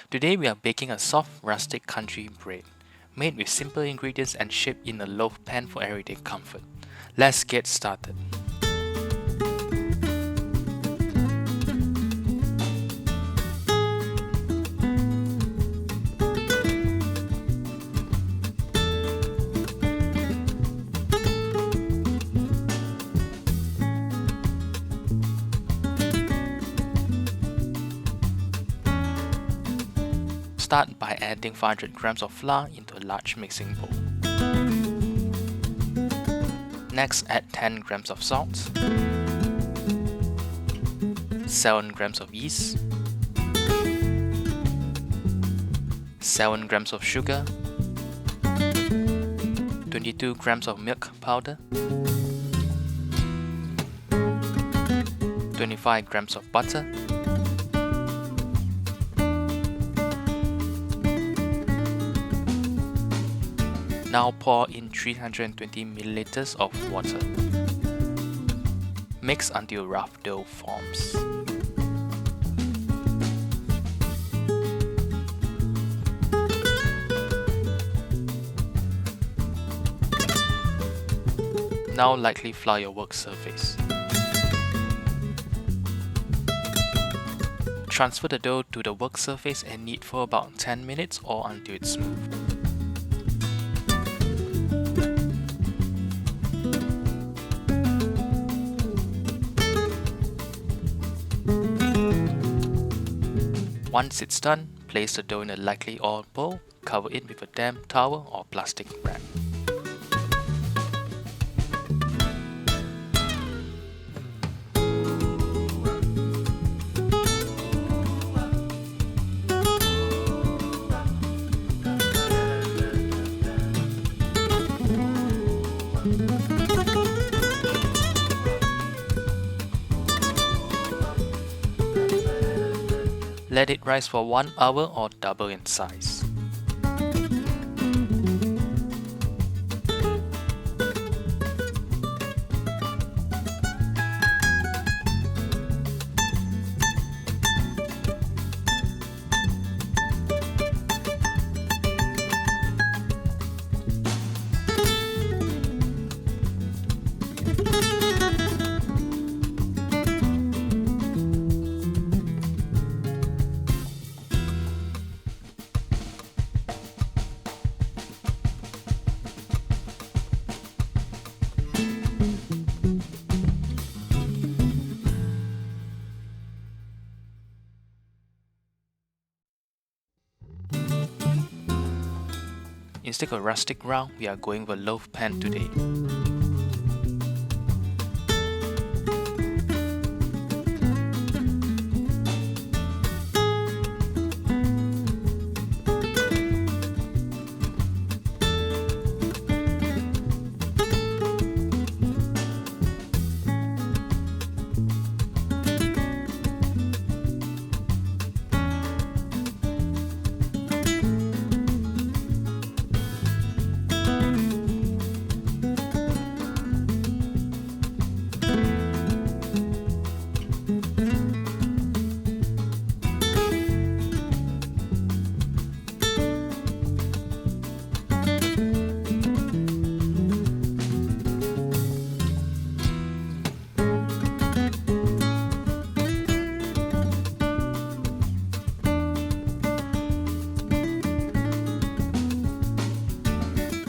Today we are baking a soft, rustic country bread, made with simple ingredients and shaped in a loaf pan for everyday comfort. Let's get started. Start by adding 500 grams of flour into a large mixing bowl. Next, add 10 grams of salt, 7 grams of yeast, 7 grams of sugar, 22 grams of milk powder, 25 grams of butter, Now pour in 320 milliliters of water. Mix until rough dough forms. Now lightly flour your work surface. Transfer the dough to the work surface and knead for about 10 minutes or until it's smooth. Once it's done, place the dough in a lightly oiled bowl, cover it with a damp towel or plastic wrap. Let it rise for 1 hour or double in size. Instead of rustic round, we are going with a loaf pan today.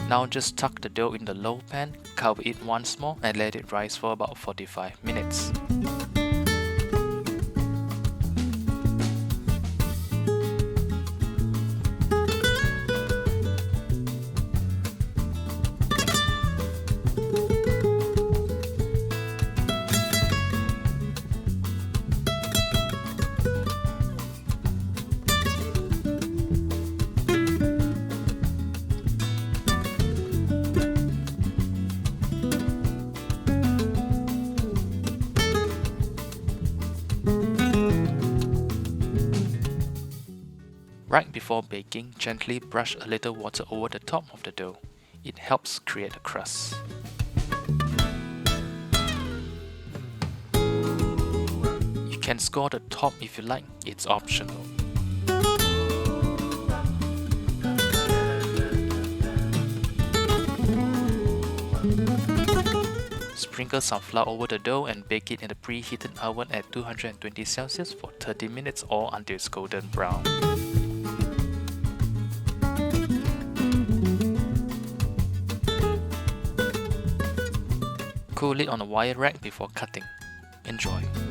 Now just tuck the dough in the loaf pan, cover it once more and let it rise for about 45 minutes. Right before baking, gently brush a little water over the top of the dough. It helps create a crust. You can score the top if you like, it's optional. Sprinkle some flour over the dough and bake it in the preheated oven at 220 Celsius for 30 minutes or until it's golden brown. Cool it on a wire rack before cutting. Enjoy!